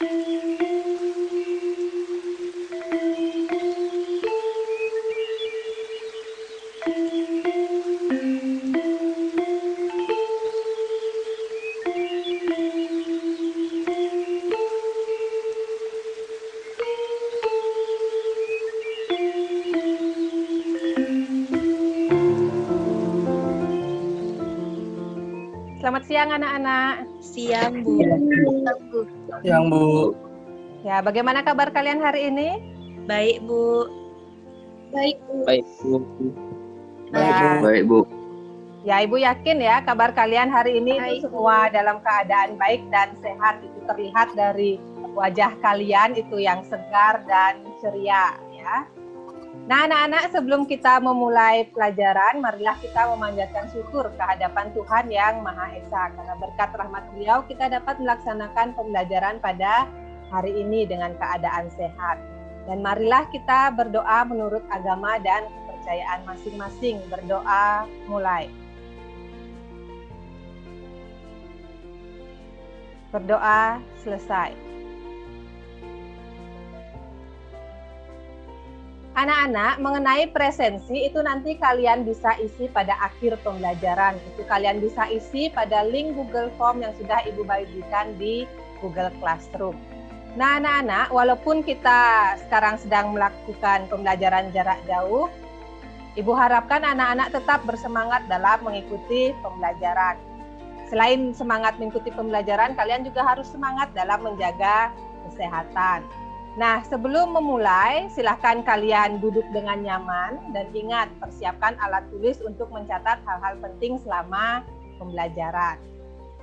Selamat siang anak-anak. Siang, Bu. Yang Bu. Ya, bagaimana kabar kalian hari ini? Baik, Bu. Baik, Bu. Baik, Bu. Baik, Bu. Ya, Ibu yakin ya kabar kalian hari ini Baik, itu semua dalam keadaan baik dan sehat. Itu terlihat dari wajah kalian itu yang segar dan ceria ya. Nah, anak-anak, sebelum kita memulai pelajaran, marilah kita memanjatkan syukur kehadapan Tuhan yang Maha Esa. Karena berkat rahmat Beliau, kita dapat melaksanakan pembelajaran pada hari ini dengan keadaan sehat. Dan marilah kita berdoa menurut agama dan kepercayaan masing-masing. Berdoa mulai. Berdoa selesai. Anak-anak, mengenai presensi itu nanti kalian bisa isi pada akhir pembelajaran. Itu kalian bisa isi pada link Google Form yang sudah Ibu bagikan di Google Classroom. Nah, anak-anak, walaupun kita sekarang sedang melakukan pembelajaran jarak jauh, Ibu harapkan anak-anak tetap bersemangat dalam mengikuti pembelajaran. Selain semangat mengikuti pembelajaran, kalian juga harus semangat dalam menjaga kesehatan. Nah, sebelum memulai, silahkan kalian duduk dengan nyaman dan ingat, persiapkan alat tulis untuk mencatat hal-hal penting selama pembelajaran.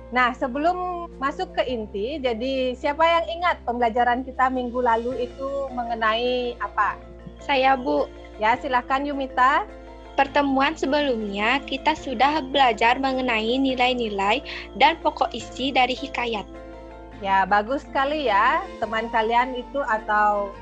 Nah, sebelum masuk ke inti, jadi siapa yang ingat pembelajaran kita minggu lalu itu mengenai apa? Saya, Bu. Ya, silahkan Yumita. Pertemuan sebelumnya kita sudah belajar mengenai nilai-nilai dan pokok isi dari hikayat. Ya, bagus sekali ya. Teman kalian itu atau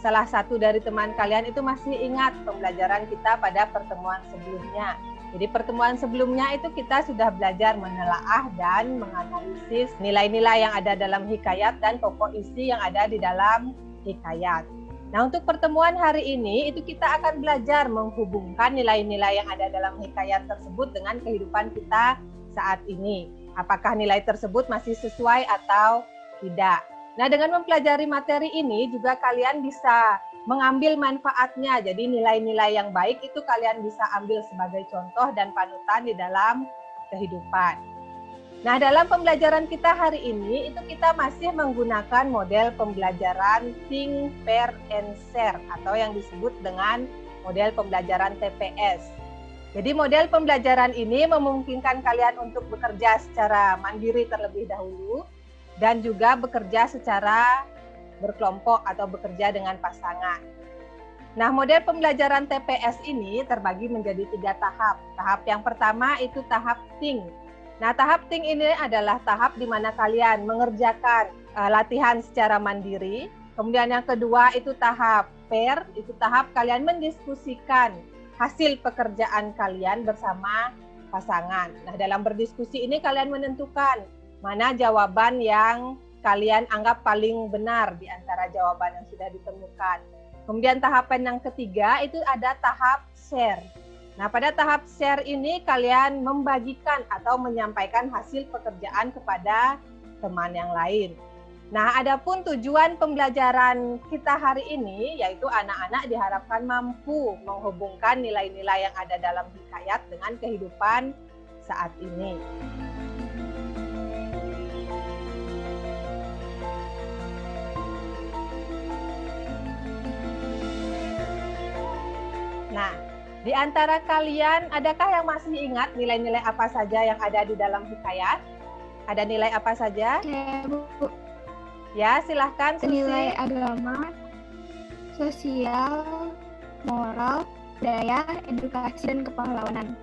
salah satu dari teman kalian itu masih ingat pembelajaran kita pada pertemuan sebelumnya. Jadi pertemuan sebelumnya itu kita sudah belajar menelaah dan menganalisis nilai-nilai yang ada dalam hikayat dan pokok isi yang ada di dalam hikayat. Nah, untuk pertemuan hari ini itu kita akan belajar menghubungkan nilai-nilai yang ada dalam hikayat tersebut dengan kehidupan kita saat ini. Apakah nilai tersebut masih sesuai atau tidak. Nah, dengan mempelajari materi ini juga kalian bisa mengambil manfaatnya. Jadi nilai-nilai yang baik itu kalian bisa ambil sebagai contoh dan panutan di dalam kehidupan. Nah, dalam pembelajaran kita hari ini itu kita masih menggunakan model pembelajaran Think, Pair, and Share atau yang disebut dengan model pembelajaran TPS. Jadi model pembelajaran ini memungkinkan kalian untuk bekerja secara mandiri terlebih dahulu dan juga bekerja secara berkelompok atau bekerja dengan pasangan. Nah, model pembelajaran TPS ini terbagi menjadi 3 tahap. Tahap yang pertama itu tahap Think. Nah, tahap Think ini adalah tahap di mana kalian mengerjakan latihan secara mandiri. Kemudian yang kedua itu tahap Pair, itu tahap kalian mendiskusikan hasil pekerjaan kalian bersama pasangan. Nah, dalam berdiskusi ini kalian menentukan mana jawaban yang kalian anggap paling benar di antara jawaban yang sudah ditemukan. Kemudian tahapan yang ketiga itu ada tahap share. Nah, pada tahap share ini kalian membagikan atau menyampaikan hasil pekerjaan kepada teman yang lain. Nah, adapun tujuan pembelajaran kita hari ini yaitu anak-anak diharapkan mampu menghubungkan nilai-nilai yang ada dalam hikayat dengan kehidupan saat ini. Nah, di antara kalian adakah yang masih ingat nilai-nilai apa saja yang ada di dalam hikayat? Ada nilai apa saja? Saya, Bu. Ya, silahkan Susi. Nilai agama, sosial, moral, budaya, edukasi, dan kepahlawanan.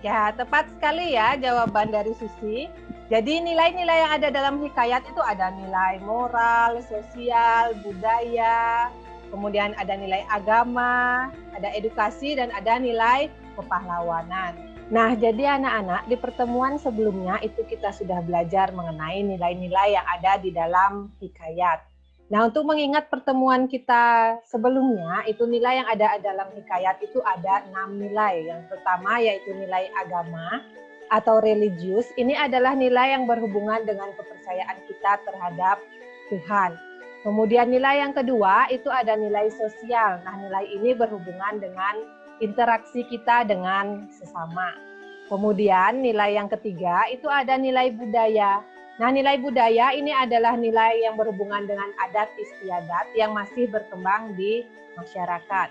Ya, tepat sekali ya jawaban dari Susi. Jadi nilai-nilai yang ada dalam hikayat itu ada nilai moral, sosial, budaya, kemudian ada nilai agama, ada edukasi, dan ada nilai kepahlawanan. Nah, jadi anak-anak, di pertemuan sebelumnya itu kita sudah belajar mengenai nilai-nilai yang ada di dalam hikayat. Nah, untuk mengingat pertemuan kita sebelumnya, itu nilai yang ada dalam hikayat itu ada 6 nilai. Yang pertama yaitu nilai agama atau religius. Ini adalah nilai yang berhubungan dengan kepercayaan kita terhadap Tuhan. Kemudian nilai yang kedua itu ada nilai sosial. Nah, nilai ini berhubungan dengan interaksi kita dengan sesama. Kemudian nilai yang ketiga itu ada nilai budaya. Nah, nilai budaya ini adalah nilai yang berhubungan dengan adat istiadat yang masih berkembang di masyarakat.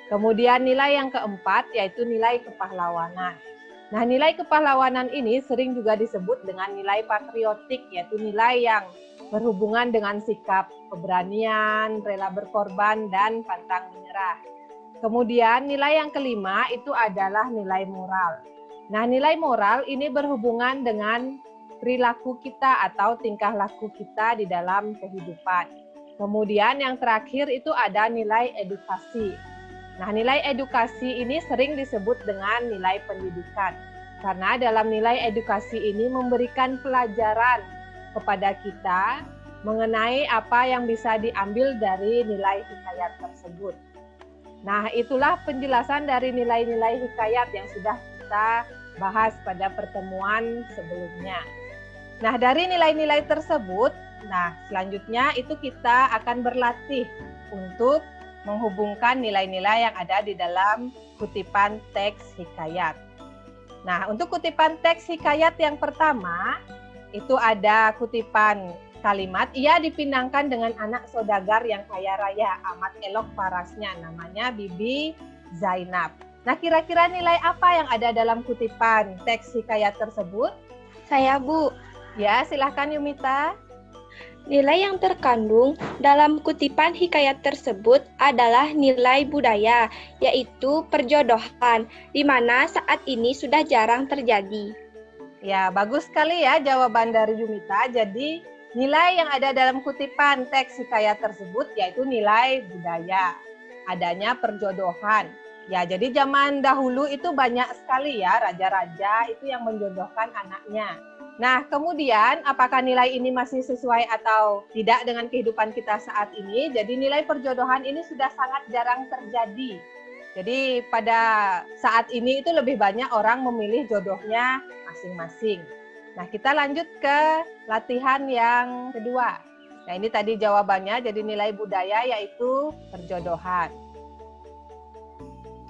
Kemudian nilai yang keempat yaitu nilai kepahlawanan. Nah, nilai kepahlawanan ini sering juga disebut dengan nilai patriotik, yaitu nilai yang berhubungan dengan sikap keberanian, rela berkorban, dan pantang menyerah. Kemudian nilai yang kelima itu adalah nilai moral. Nah, nilai moral ini berhubungan dengan perilaku kita atau tingkah laku kita di dalam kehidupan. Kemudian yang terakhir itu ada nilai edukasi. Nah, nilai edukasi ini sering disebut dengan nilai pendidikan. Karena dalam nilai edukasi ini memberikan pelajaran kepada kita mengenai apa yang bisa diambil dari nilai hikayat tersebut. Nah, itulah penjelasan dari nilai-nilai hikayat yang sudah kita bahas pada pertemuan sebelumnya. Nah, dari nilai-nilai tersebut, selanjutnya itu kita akan berlatih untuk menghubungkan nilai-nilai yang ada di dalam kutipan teks hikayat. Nah, untuk kutipan teks hikayat yang pertama, itu ada kutipan kalimat, ia dipinangkan dengan anak saudagar yang kaya raya, amat elok parasnya, namanya Bibi Zainab. Nah, kira-kira nilai apa yang ada dalam kutipan teks hikayat tersebut? Saya, Bu. Ya, silahkan Yumita. Nilai yang terkandung dalam kutipan hikayat tersebut adalah nilai budaya, yaitu perjodohan, di mana saat ini sudah jarang terjadi. Ya, bagus sekali ya jawaban dari Yumita. Jadi, nilai yang ada dalam kutipan teks hikayat tersebut yaitu nilai budaya. Adanya perjodohan. Ya, jadi zaman dahulu itu banyak sekali ya raja-raja itu yang menjodohkan anaknya. Nah, kemudian apakah nilai ini masih sesuai atau tidak dengan kehidupan kita saat ini? Jadi nilai perjodohan ini sudah sangat jarang terjadi. Jadi pada saat ini itu lebih banyak orang memilih jodohnya masing-masing. Nah, kita lanjut ke latihan yang kedua. Nah, ini tadi jawabannya, jadi nilai budaya yaitu perjodohan.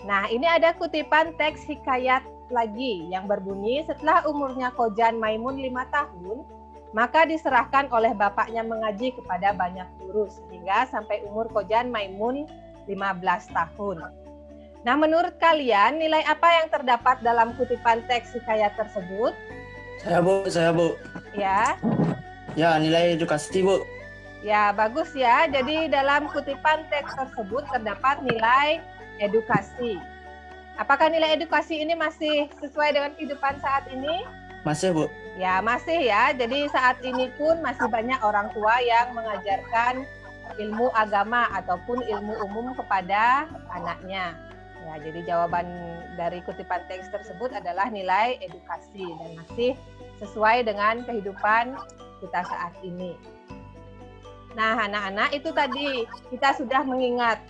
Nah, ini ada kutipan teks hikayat lagi yang berbunyi, setelah umurnya Kojan Maimun 5 tahun, maka diserahkan oleh bapaknya mengaji kepada banyak guru sehingga sampai umur Kojan Maimun 15 tahun. Nah, menurut kalian nilai apa yang terdapat dalam kutipan teks hikayat tersebut? Saya, Bu. Ya. Ya, nilai edukasi, Bu. Ya, bagus ya. Jadi dalam kutipan teks tersebut terdapat nilai edukasi. Apakah nilai edukasi ini masih sesuai dengan kehidupan saat ini? Masih, Bu. Ya, masih ya. Jadi saat ini pun masih banyak orang tua yang mengajarkan ilmu agama ataupun ilmu umum kepada anaknya. Ya, jadi jawaban dari kutipan teks tersebut adalah nilai edukasi dan masih sesuai dengan kehidupan kita saat ini. Nah, anak-anak, itu tadi kita sudah mengingat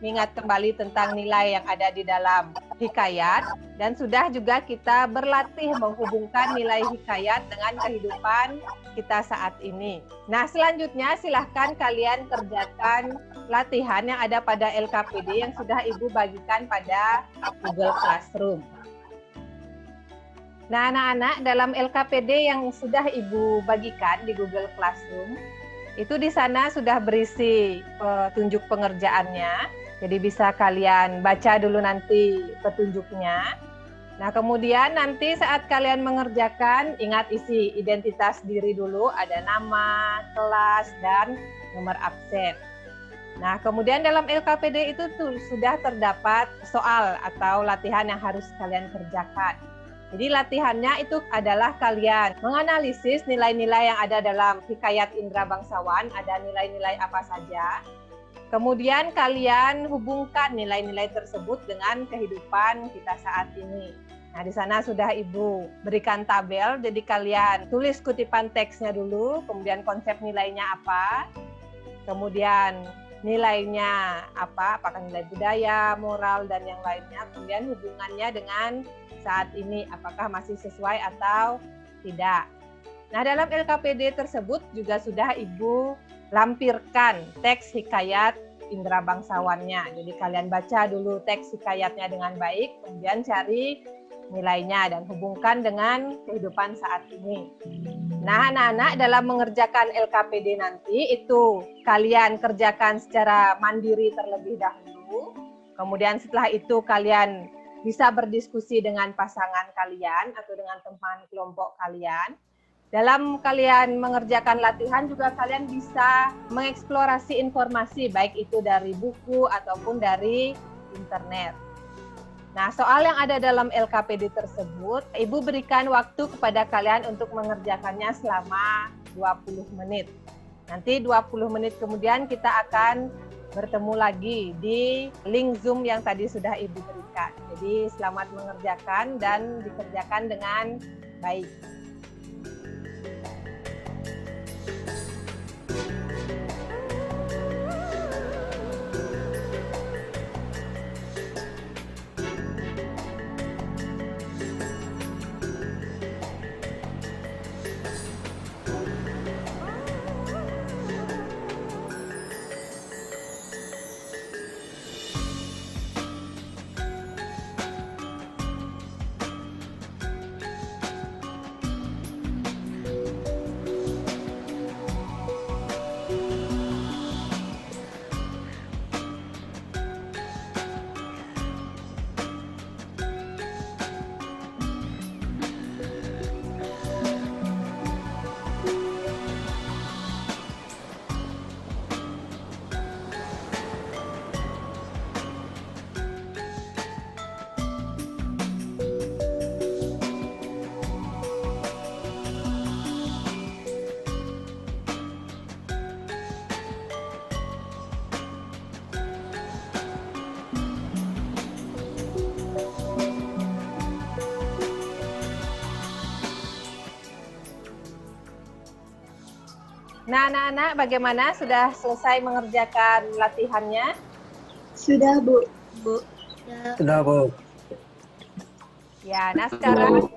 kembali tentang nilai yang ada di dalam hikayat dan sudah juga kita berlatih menghubungkan nilai hikayat dengan kehidupan kita saat ini. Nah, selanjutnya silahkan kalian kerjakan latihan yang ada pada LKPD yang sudah Ibu bagikan pada Google Classroom. Nah, anak-anak, dalam LKPD yang sudah Ibu bagikan di Google Classroom, itu di sana sudah berisi petunjuk pengerjaannya. Jadi bisa kalian baca dulu nanti petunjuknya. Nah, kemudian nanti saat kalian mengerjakan, ingat isi identitas diri dulu, ada nama, kelas, dan nomor absen. Nah, kemudian dalam LKPD itu sudah terdapat soal atau latihan yang harus kalian kerjakan. Jadi latihannya itu adalah kalian menganalisis nilai-nilai yang ada dalam hikayat Indra Bangsawan, ada nilai-nilai apa saja. Kemudian kalian hubungkan nilai-nilai tersebut dengan kehidupan kita saat ini. Nah, di sana sudah Ibu berikan tabel, jadi kalian tulis kutipan teksnya dulu, kemudian konsep nilainya apa, kemudian nilainya apa, apakah nilai budaya, moral, dan yang lainnya, kemudian hubungannya dengan saat ini, apakah masih sesuai atau tidak. Nah, dalam LKPD tersebut juga sudah Ibu lampirkan teks hikayat indera bangsawannya. Jadi kalian baca dulu teks hikayatnya dengan baik, kemudian cari nilainya dan hubungkan dengan kehidupan saat ini. Nah, anak-anak dalam mengerjakan LKPD nanti itu kalian kerjakan secara mandiri terlebih dahulu. Kemudian setelah itu kalian bisa berdiskusi dengan pasangan kalian atau dengan teman kelompok kalian. Dalam kalian mengerjakan latihan juga kalian bisa mengeksplorasi informasi baik itu dari buku ataupun dari internet. Nah, soal yang ada dalam LKPD tersebut, Ibu berikan waktu kepada kalian untuk mengerjakannya selama 20 menit. Nanti 20 menit kemudian kita akan bertemu lagi di link Zoom yang tadi sudah Ibu berikan. Jadi selamat mengerjakan dan dikerjakan dengan baik. Nah, anak-anak bagaimana? Sudah selesai mengerjakan latihannya? Sudah, Bu. Bu. Sudah, Bu. Ya, nah sekarang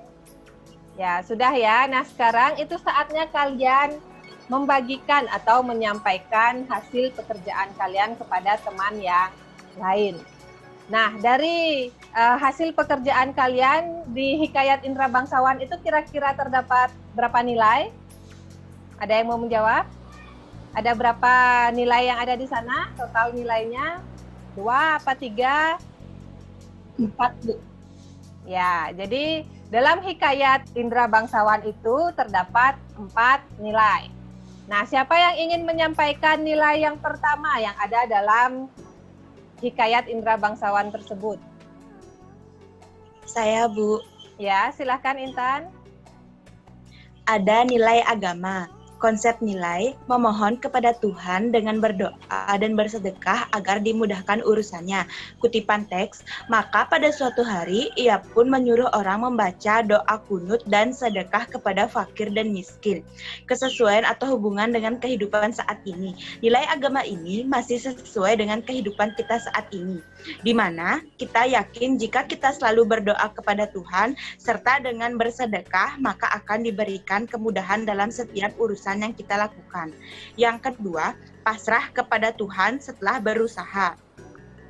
sudah ya. Nah, sekarang itu saatnya kalian membagikan atau menyampaikan hasil pekerjaan kalian kepada teman yang lain. Nah, dari hasil pekerjaan kalian di Hikayat Indera Bangsawan itu kira-kira terdapat berapa nilai? Ada yang mau menjawab? Ada berapa nilai yang ada di sana? Total nilainya 2 apa 3? 4, Bu. Ya, jadi dalam Hikayat Indera Bangsawan itu terdapat 4 nilai. Nah, siapa yang ingin menyampaikan nilai yang pertama yang ada dalam Hikayat Indera Bangsawan tersebut? Saya, Bu. Ya, silahkan Intan. Ada nilai agama. Konsep nilai memohon kepada Tuhan dengan berdoa dan bersedekah agar dimudahkan urusannya. Kutipan teks, maka pada suatu hari ia pun menyuruh orang membaca doa kunut dan sedekah kepada fakir dan miskin. Kesesuaian atau hubungan dengan kehidupan saat ini. Nilai agama ini masih sesuai dengan kehidupan kita saat ini, di mana kita yakin jika kita selalu berdoa kepada Tuhan serta dengan bersedekah maka akan diberikan kemudahan dalam setiap urusan yang kita lakukan. Yang kedua, pasrah kepada Tuhan setelah berusaha.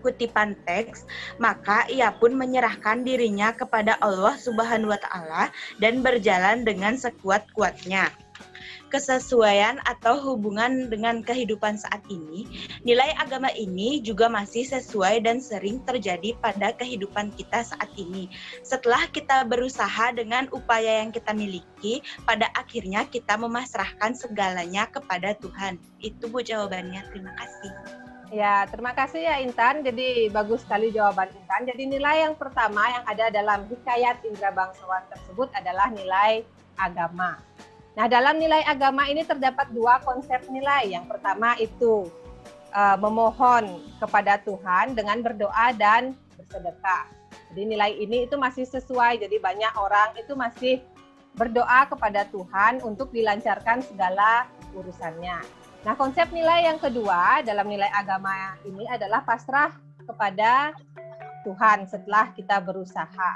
Kutipan teks, maka ia pun menyerahkan dirinya kepada Allah Subhanahu wa Ta'ala dan berjalan dengan sekuat-kuatnya. Kesesuaian atau hubungan dengan kehidupan saat ini, nilai agama ini juga masih sesuai dan sering terjadi pada kehidupan kita saat ini. Setelah kita berusaha dengan upaya yang kita miliki, pada akhirnya kita memasrahkan segalanya kepada Tuhan. Itu Bu jawabannya, terima kasih. Ya, terima kasih ya Intan. Jadi bagus sekali jawaban Intan. Jadi nilai yang pertama yang ada dalam Hikayat Indera Bangsawan tersebut adalah nilai agama. Nah, dalam nilai agama ini terdapat 2 konsep nilai. Yang pertama itu memohon kepada Tuhan dengan berdoa dan bersedekah. Jadi nilai ini itu masih sesuai. Jadi banyak orang itu masih berdoa kepada Tuhan untuk dilancarkan segala urusannya. Nah, konsep nilai yang kedua dalam nilai agama ini adalah pasrah kepada Tuhan setelah kita berusaha.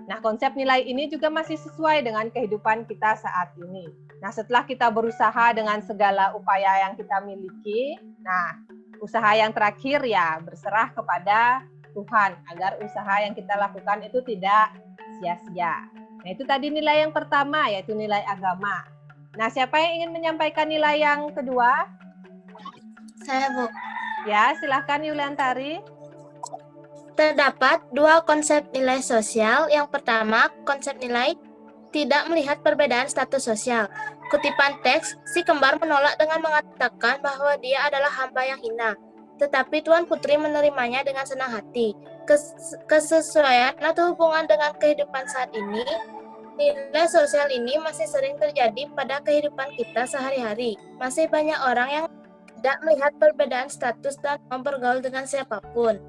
Nah, konsep nilai ini juga masih sesuai dengan kehidupan kita saat ini. Nah, setelah kita berusaha dengan segala upaya yang kita miliki, nah, usaha yang terakhir ya berserah kepada Tuhan agar usaha yang kita lakukan itu tidak sia-sia. Nah, itu tadi nilai yang pertama, yaitu nilai agama. Nah, siapa yang ingin menyampaikan nilai yang kedua? Saya, Bu. Ya, silahkan Yuliantari. Terdapat dua konsep nilai sosial. Yang pertama, konsep nilai tidak melihat perbedaan status sosial. Kutipan teks, si kembar menolak dengan mengatakan bahwa dia adalah hamba yang hina. Tetapi Tuan Putri menerimanya dengan senang hati. Kesesuaian atau hubungan dengan kehidupan saat ini, nilai sosial ini masih sering terjadi pada kehidupan kita sehari-hari. Masih banyak orang yang tidak melihat perbedaan status dan mau bergaul dengan siapapun.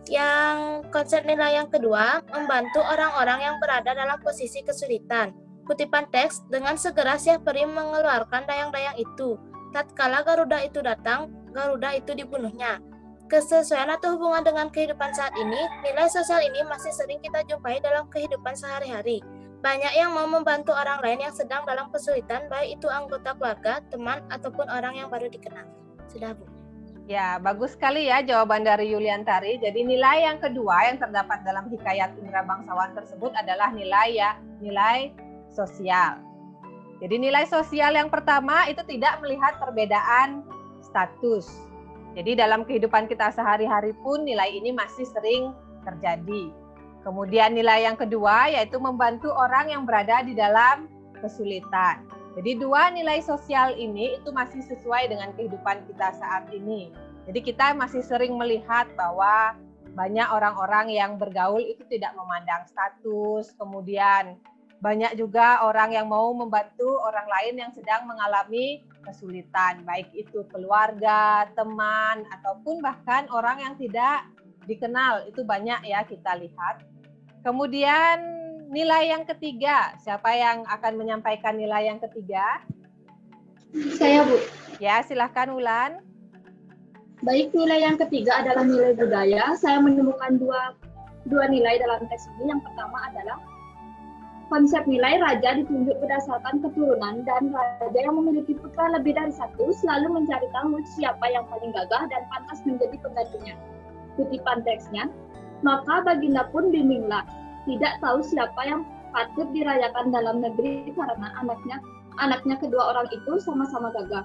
Yang konsep nilai yang kedua, membantu orang-orang yang berada dalam posisi kesulitan. Kutipan teks, dengan segera Syekh Peri mengeluarkan dayang-dayang itu. Tatkala Garuda itu datang, Garuda itu dibunuhnya. Kesesuaian atau hubungan dengan kehidupan saat ini, nilai sosial ini masih sering kita jumpai dalam kehidupan sehari-hari. Banyak yang mau membantu orang lain yang sedang dalam kesulitan, baik itu anggota keluarga, teman, ataupun orang yang baru dikenal. Sudah, Bu. Ya, bagus sekali ya jawaban dari Yuliantari. Jadi nilai yang kedua yang terdapat dalam hikayat Indra Bangsawan tersebut adalah nilai sosial. Jadi nilai sosial yang pertama itu tidak melihat perbedaan status. Jadi dalam kehidupan kita sehari-hari pun nilai ini masih sering terjadi. Kemudian nilai yang kedua yaitu membantu orang yang berada di dalam kesulitan. Jadi dua nilai sosial ini itu masih sesuai dengan kehidupan kita saat ini. Jadi kita masih sering melihat bahwa banyak orang-orang yang bergaul itu tidak memandang status, kemudian banyak juga orang yang mau membantu orang lain yang sedang mengalami kesulitan, baik itu keluarga, teman, ataupun bahkan orang yang tidak dikenal, itu banyak ya kita lihat. Kemudian nilai yang ketiga, siapa yang akan menyampaikan nilai yang ketiga? Saya, Bu. Ya, silahkan Wulan. Baik, nilai yang ketiga adalah nilai budaya. Saya menemukan dua nilai dalam teks ini. Yang pertama adalah konsep nilai raja ditunjuk berdasarkan keturunan, dan raja yang memiliki putra lebih dari satu selalu mencari tahu siapa yang paling gagah dan pantas menjadi penggantinya. Kutipan teksnya, maka Baginda pun bimbinglah, tidak tahu siapa yang patut dirayakan dalam negeri karena anaknya kedua orang itu sama-sama gagah.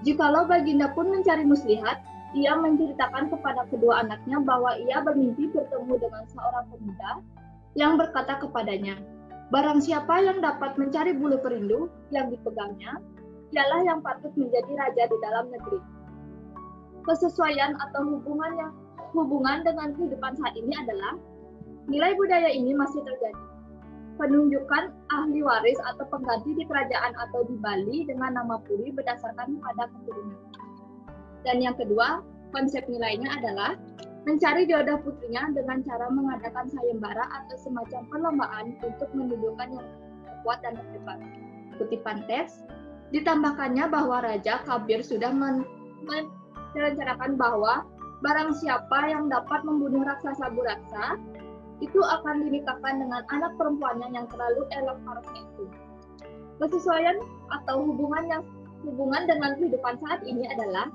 Jikalau Baginda pun mencari muslihat, ia menceritakan kepada kedua anaknya bahwa ia bermimpi bertemu dengan seorang pemuda yang berkata kepadanya, barang siapa yang dapat mencari bulu perindu yang dipegangnya, ialah yang patut menjadi raja di dalam negeri. Kesesuaian atau hubungan dengan kehidupan saat ini adalah nilai budaya ini masih terjadi. Penunjukan ahli waris atau pengganti di kerajaan atau di Bali dengan nama Puri berdasarkan pada keturunan. Dan yang kedua, konsep nilainya adalah mencari jodoh putrinya dengan cara mengadakan sayembara atau semacam perlombaan untuk menunjukkan yang kuat dan terdepan. Kutipan teks, ditambahkannya bahwa Raja Kabir sudah merencanakan bahwa barang siapa yang dapat membunuh raksasa Buraksa, itu akan dinikahkan dengan anak perempuannya yang terlalu elok parasnya itu. Kesesuaian atau hubungan dengan kehidupan saat ini adalah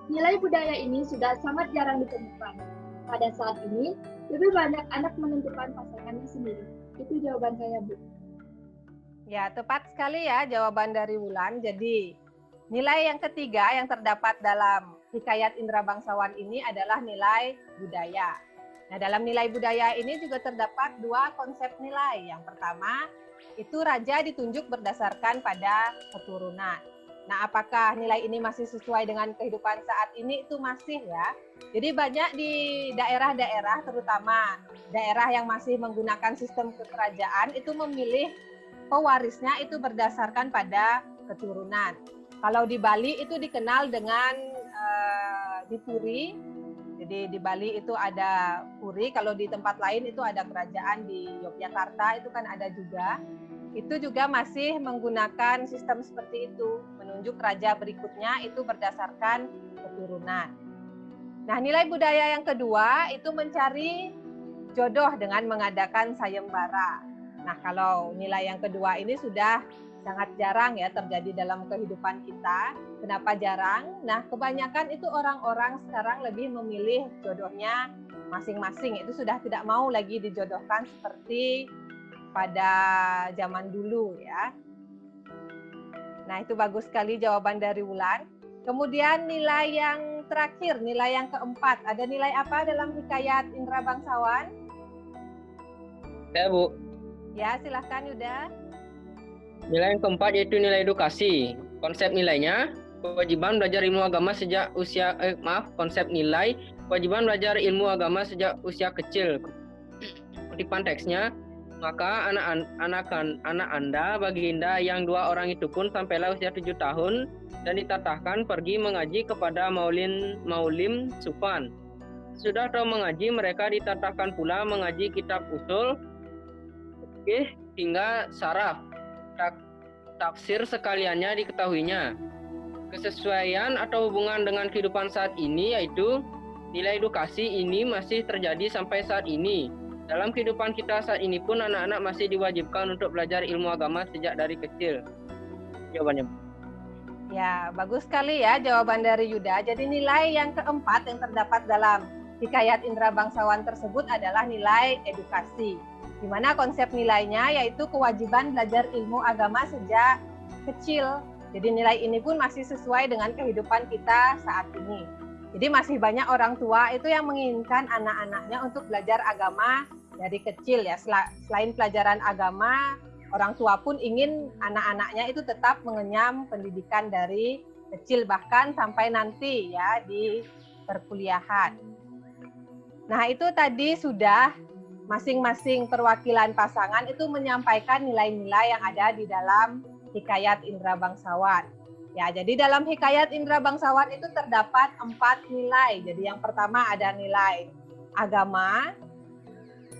nilai budaya ini sudah sangat jarang ditemukan. Pada saat ini, lebih banyak anak menentukan pasangannya sendiri. Itu jawaban saya, Bu. Ya, tepat sekali ya jawaban dari Wulan. Jadi, nilai yang ketiga yang terdapat dalam hikayat Indra Bangsawan ini adalah nilai budaya. Nah, dalam nilai budaya ini juga terdapat dua konsep nilai. Yang pertama, itu raja ditunjuk berdasarkan pada keturunan. Nah, apakah nilai ini masih sesuai dengan kehidupan saat ini? Itu masih ya. Jadi banyak di daerah-daerah, terutama daerah yang masih menggunakan sistem kekerajaan, itu memilih pewarisnya itu berdasarkan pada keturunan. Kalau di Bali itu dikenal dengan Dipuri. Jadi di Bali itu ada puri, kalau di tempat lain itu ada kerajaan, di Yogyakarta itu kan ada juga. Itu juga masih menggunakan sistem seperti itu, menunjuk raja berikutnya itu berdasarkan keturunan. Nah, nilai budaya yang kedua itu mencari jodoh dengan mengadakan sayembara. Nah, kalau nilai yang kedua ini sudah sangat jarang ya terjadi dalam kehidupan kita. Kenapa jarang? Nah, kebanyakan itu orang-orang sekarang lebih memilih jodohnya masing-masing. Itu sudah tidak mau lagi dijodohkan seperti pada zaman dulu ya. Nah, itu bagus sekali jawaban dari Wulan. Kemudian nilai yang terakhir, nilai yang keempat. Ada nilai apa dalam hikayat Indra Bangsawan? Ya, Bu. Ya, silahkan Yuda. Nilai yang keempat yaitu nilai edukasi. Konsep nilainya, kewajiban belajar ilmu agama sejak usia, konsep nilai, kewajiban belajar ilmu agama sejak usia kecil. Kutipan teksnya, maka anak Anda, baginda yang 2 orang itu pun sampailah usia 7 tahun dan ditatahkan pergi mengaji kepada Maulim Sufan. Sudah tahu mengaji, mereka ditatahkan pula mengaji kitab usul, hingga saraf. Tafsir sekaliannya diketahuinya. Kesesuaian atau hubungan dengan kehidupan saat ini yaitu nilai edukasi ini masih terjadi sampai saat ini. Dalam kehidupan kita saat ini pun anak-anak masih diwajibkan untuk belajar ilmu agama sejak dari kecil. Jawabannya. Ya, bagus sekali ya jawaban dari Yuda. Jadi nilai yang keempat yang terdapat dalam hikayat Indra Bangsawan tersebut adalah nilai edukasi. Di mana konsep nilainya yaitu kewajiban belajar ilmu agama sejak kecil. Jadi nilai ini pun masih sesuai dengan kehidupan kita saat ini. Jadi masih banyak orang tua itu yang menginginkan anak-anaknya untuk belajar agama dari kecil ya. Selain pelajaran agama, orang tua pun ingin anak-anaknya itu tetap mengenyam pendidikan dari kecil bahkan sampai nanti ya di perkuliahan. Nah, itu tadi sudah masing-masing perwakilan pasangan itu menyampaikan nilai-nilai yang ada di dalam hikayat Indra Bangsawan. Ya, jadi dalam hikayat Indra Bangsawan itu terdapat 4 nilai. Jadi yang pertama ada nilai agama,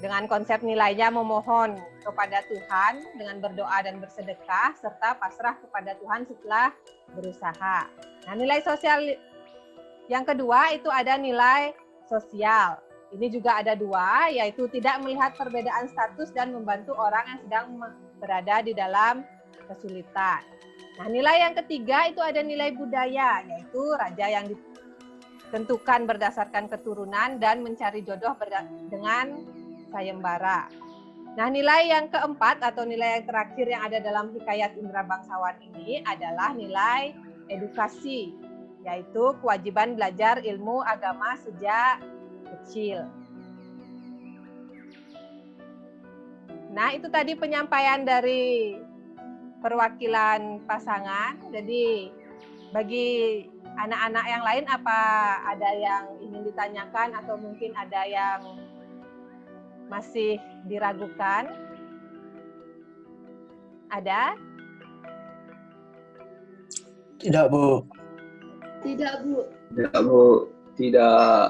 dengan konsep nilainya memohon kepada Tuhan dengan berdoa dan bersedekah, serta pasrah kepada Tuhan setelah berusaha. Nah, nilai sosial yang kedua itu ada nilai sosial. Ini juga ada 2, yaitu tidak melihat perbedaan status dan membantu orang yang sedang berada di dalam kesulitan. Nah, nilai yang ketiga itu ada nilai budaya, yaitu raja yang ditentukan berdasarkan keturunan dan mencari jodoh dengan sayembara. Nah, nilai yang keempat atau nilai yang terakhir yang ada dalam hikayat Indra Bangsawan ini adalah nilai edukasi, yaitu kewajiban belajar ilmu agama sejak kecil. Nah, itu tadi penyampaian dari perwakilan pasangan. Jadi bagi anak-anak yang lain apa ada yang ingin ditanyakan atau mungkin ada yang masih diragukan? Ada? Tidak, Bu. Tidak, Bu. Tidak, Bu. Tidak.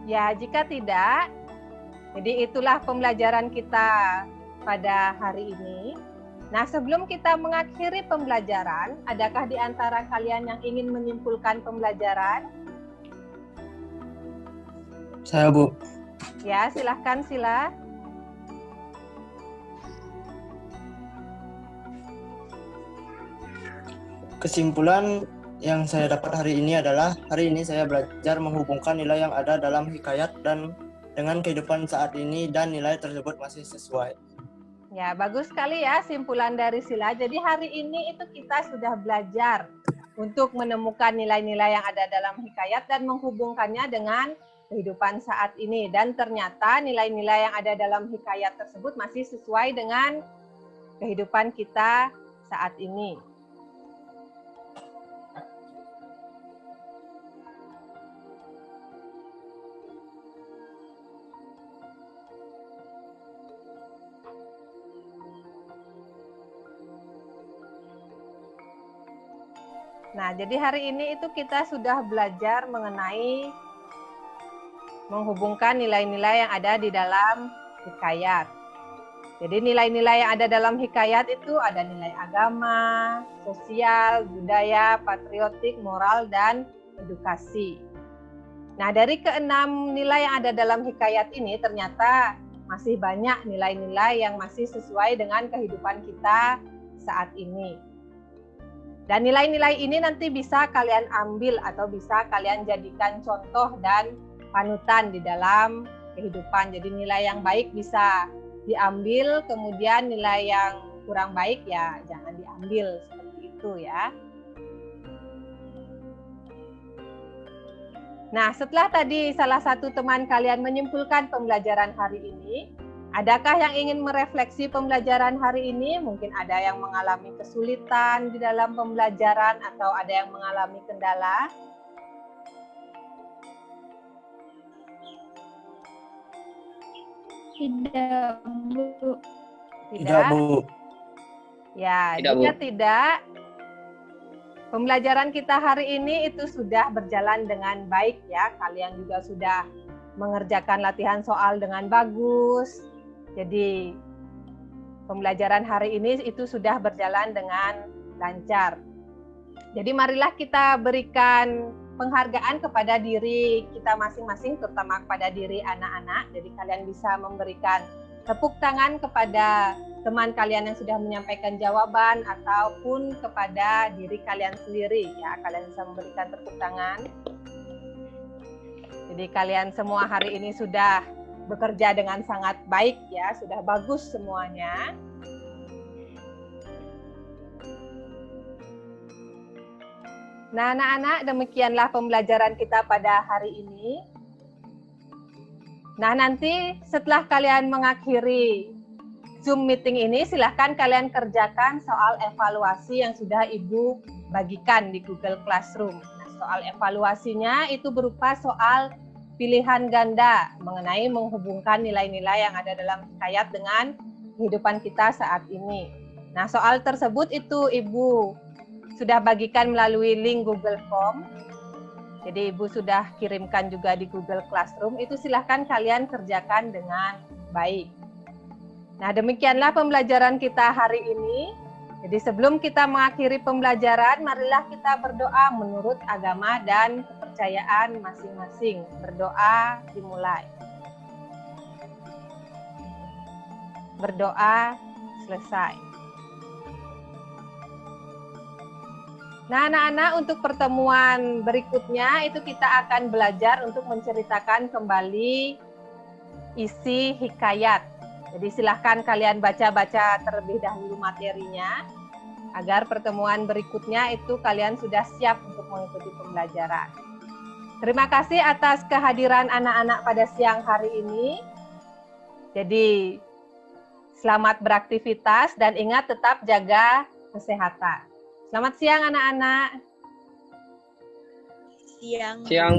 Ya, jika tidak, jadi itulah pembelajaran kita pada hari ini. Nah, sebelum kita mengakhiri pembelajaran, adakah di antara kalian yang ingin menyimpulkan pembelajaran? Saya, Bu. Ya, silahkan Sila. Kesimpulan yang saya dapat hari ini adalah hari ini saya belajar menghubungkan nilai yang ada dalam hikayat dan dengan kehidupan saat ini dan nilai tersebut masih sesuai. Ya, bagus sekali ya simpulan dari Sila. Jadi hari ini itu kita sudah belajar untuk menemukan nilai-nilai yang ada dalam hikayat dan menghubungkannya dengan kehidupan saat ini. Dan ternyata nilai-nilai yang ada dalam hikayat tersebut masih sesuai dengan kehidupan kita saat ini. Nah, jadi hari ini itu kita sudah belajar mengenai menghubungkan nilai-nilai yang ada di dalam hikayat. Jadi nilai-nilai yang ada dalam hikayat itu ada nilai agama, sosial, budaya, patriotik, moral, dan edukasi. Nah, dari keenam nilai yang ada dalam hikayat ini ternyata masih banyak nilai-nilai yang masih sesuai dengan kehidupan kita saat ini. Dan nilai-nilai ini nanti bisa kalian ambil atau bisa kalian jadikan contoh dan panutan di dalam kehidupan. Jadi nilai yang baik bisa diambil, kemudian nilai yang kurang baik ya jangan diambil, seperti itu ya. Nah, setelah tadi salah satu teman kalian menyimpulkan pembelajaran hari ini, adakah yang ingin merefleksi pembelajaran hari ini? Mungkin ada yang mengalami kesulitan di dalam pembelajaran atau ada yang mengalami kendala. Tidak, Bu. Tidak, Bu. Ya, Tidak, jika Bu. tidak, pembelajaran kita hari ini itu sudah berjalan dengan baik ya. Kalian juga sudah mengerjakan latihan soal dengan bagus. Jadi pembelajaran hari ini itu sudah berjalan dengan lancar. Jadi marilah kita berikan penghargaan kepada diri kita masing-masing, terutama kepada diri anak-anak. Jadi kalian bisa memberikan tepuk tangan kepada teman kalian yang sudah menyampaikan jawaban ataupun kepada diri kalian sendiri ya. Kalian bisa memberikan tepuk tangan. Jadi kalian semua hari ini sudah bekerja dengan sangat baik ya, sudah bagus semuanya. Nah, anak-anak, demikianlah pembelajaran kita pada hari ini. Nah, nanti setelah kalian mengakhiri Zoom meeting ini, silahkan kalian kerjakan soal evaluasi yang sudah Ibu bagikan di Google Classroom. Nah, soal evaluasinya itu berupa soal pilihan ganda mengenai menghubungkan nilai-nilai yang ada dalam hikayat dengan kehidupan kita saat ini. Nah, soal tersebut itu Ibu sudah bagikan melalui link Google Form. Jadi Ibu sudah kirimkan juga di Google Classroom. Itu silahkan kalian kerjakan dengan baik. Nah, demikianlah pembelajaran kita hari ini. Jadi sebelum kita mengakhiri pembelajaran, marilah kita berdoa menurut agama dan kepercayaan masing-masing. Berdoa dimulai. Berdoa selesai. Nah, anak-anak, untuk pertemuan berikutnya itu kita akan belajar untuk menceritakan kembali isi hikayat. Jadi silahkan kalian baca-baca terlebih dahulu materinya, agar pertemuan berikutnya itu kalian sudah siap untuk mengikuti pembelajaran. Terima kasih atas kehadiran anak-anak pada siang hari ini. Jadi selamat beraktivitas dan ingat tetap jaga kesehatan. Selamat siang anak-anak. Siang. Siang.